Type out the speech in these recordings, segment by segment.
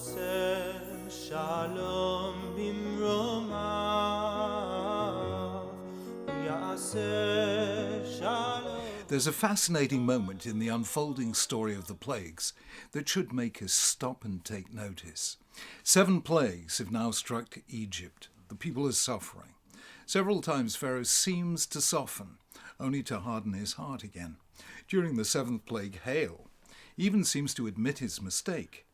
יעשה שלום במרומיו, יעשה שלום. There's a fascinating moment in the unfolding story of the plagues that should make us stop and take notice. 7 plagues have now struck Egypt. The people are suffering. Several times Pharaoh seems to soften, only to harden his heart again. During the 7th plague, hail, he even seems to admit his mistake.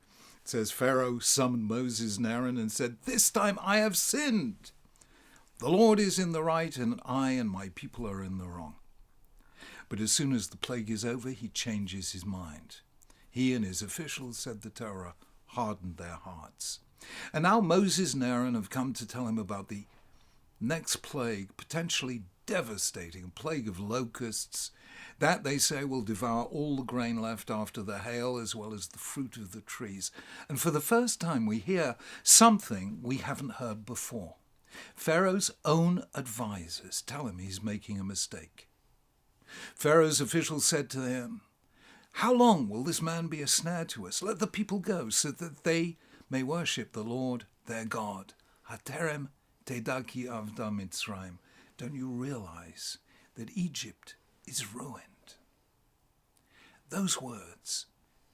It says Pharaoh summoned Moses and Aaron and said, "This time I have sinned. The Lord is in the right and I and my people are in the wrong." But as soon as the plague is over, he changes his mind. He and his officials, said the Torah, hardened their hearts. And now Moses and Aaron have come to tell him about the next plague, potentially devastating, plague of locusts. That, they say, will devour all the grain left after the hail as well as the fruit of the trees. And for the first time we hear something we haven't heard before. Pharaoh's own advisors tell him he's making a mistake. Pharaoh's officials said to him, "How long will this man be a snare to us? Let the people go so that they may worship the Lord their God. Haterem tedaki avda Mitzrayim." Don't you realize that Egypt is ruined? Those words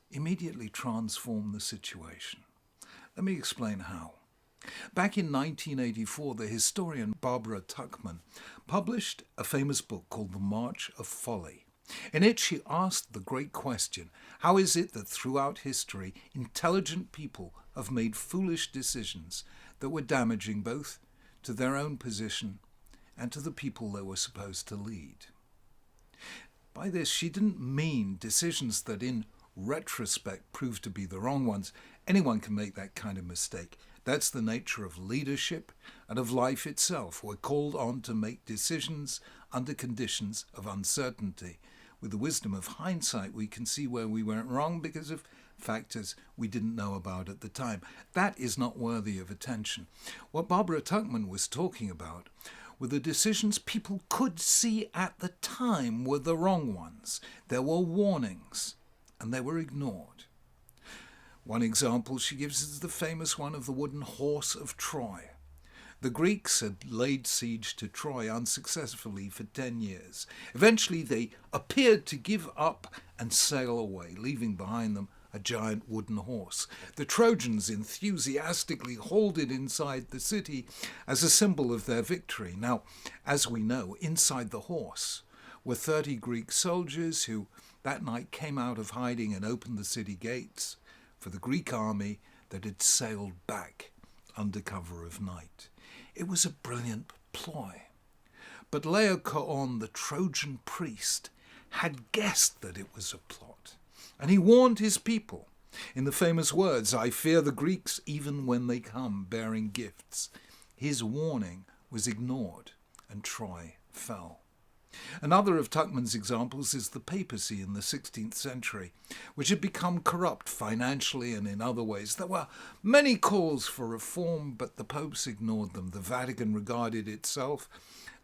immediately transform the situation. Let me explain how. Back in 1984, the historian Barbara Tuchman published a famous book called The March of Folly. In it, she asked the great question, how is it that throughout history, intelligent people have made foolish decisions that were damaging both to their own position and to the people they were supposed to lead? By this, she didn't mean decisions that in retrospect proved to be the wrong ones. Anyone can make that kind of mistake. That's the nature of leadership and of life itself. We're called on to make decisions under conditions of uncertainty. With the wisdom of hindsight, we can see where we went wrong because of factors we didn't know about at the time. That is not worthy of attention. What Barbara Tuchman was talking about were the decisions people could see at the time were the wrong ones. There were warnings, and they were ignored. One example she gives is the famous one of the wooden horse of Troy. The Greeks had laid siege to Troy unsuccessfully for 10 years. Eventually they appeared to give up and sail away, leaving behind them a giant wooden horse. The Trojans enthusiastically hauled it inside the city as a symbol of their victory. Now, as we know, inside the horse were 30 Greek soldiers who that night came out of hiding and opened the city gates for the Greek army that had sailed back under cover of night. It was a brilliant ploy. But Laocoon, the Trojan priest, had guessed that it was a plot, and he warned his people in the famous words, "I fear the Greeks even when they come bearing gifts." His warning was ignored, and Troy fell. Another of Tuchman's examples is the papacy in the 16th century, which had become corrupt financially and in other ways. There were many calls for reform, but the popes ignored them. The Vatican regarded itself,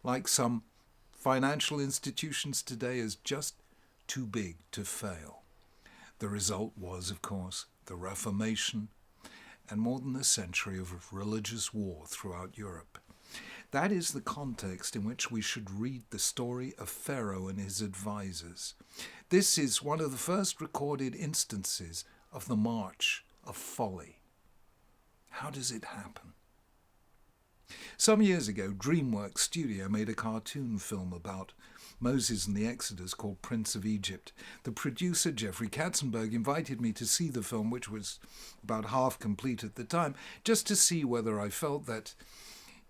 like some financial institutions today, as just too big to fail. The result was, of course, the Reformation and more than a century of religious war throughout Europe. That is the context in which we should read the story of Pharaoh and his advisors. This is one of the first recorded instances of the march of folly. How does it happen? Some years ago, DreamWorks Studio made a cartoon film about Moses and the Exodus called Prince of Egypt. The producer, Jeffrey Katzenberg, invited me to see the film, which was about half complete at the time, just to see whether I felt that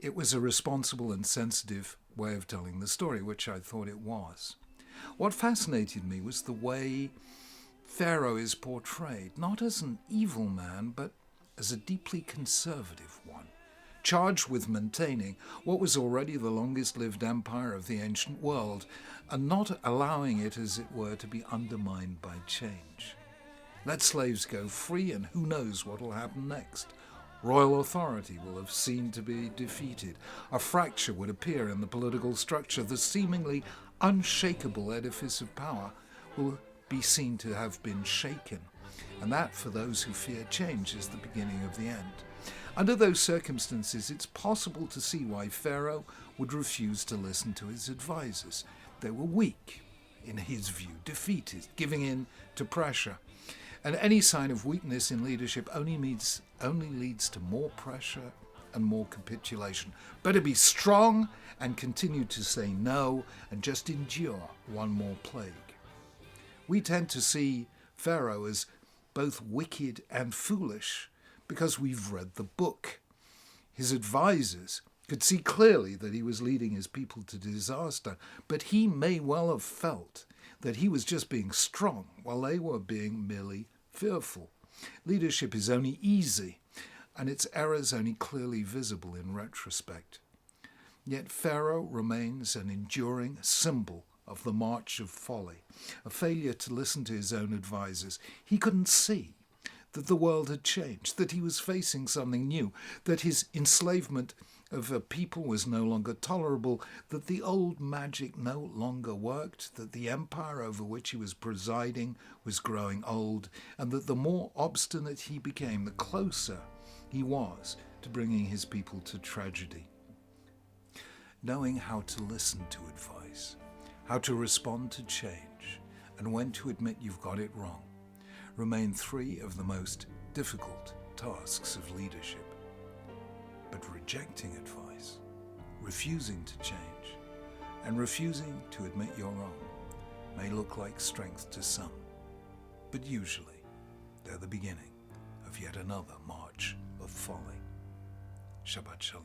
it was a responsible and sensitive way of telling the story, which I thought it was. What fascinated me was the way Pharaoh is portrayed, not as an evil man, but as a deeply conservative one, charged with maintaining what was already the longest-lived empire of the ancient world, and not allowing it, as it were, to be undermined by change. Let slaves go free, and who knows what will happen next. Royal authority will have seemed to be defeated. A fracture would appear in the political structure. The seemingly unshakable edifice of power will be seen to have been shaken. And that, for those who fear change, is the beginning of the end. Under those circumstances, it's possible to see why Pharaoh would refuse to listen to his advisors. They were weak, in his view, defeated, giving in to pressure. And any sign of weakness in leadership only leads to more pressure and more capitulation. Better be strong and continue to say no and just endure one more plague. We tend to see Pharaoh as both wicked and foolish because we've read the book. His advisors could see clearly that he was leading his people to disaster, but he may well have felt that he was just being strong while they were being merely fearful. Leadership is only easy, and its errors only clearly visible in retrospect. Yet Pharaoh remains an enduring symbol of the march of folly, a failure to listen to his own advisors. He couldn't see that the world had changed, that he was facing something new, that his enslavement of a people was no longer tolerable, that the old magic no longer worked, that the empire over which he was presiding was growing old, and that the more obstinate he became, the closer he was to bringing his people to tragedy. Knowing how to listen to advice, how to respond to change, and when to admit you've got it wrong, remain three of the most difficult tasks of leadership. But rejecting advice, refusing to change, and refusing to admit you're wrong may look like strength to some, but usually they're the beginning of yet another march of folly. Shabbat Shalom.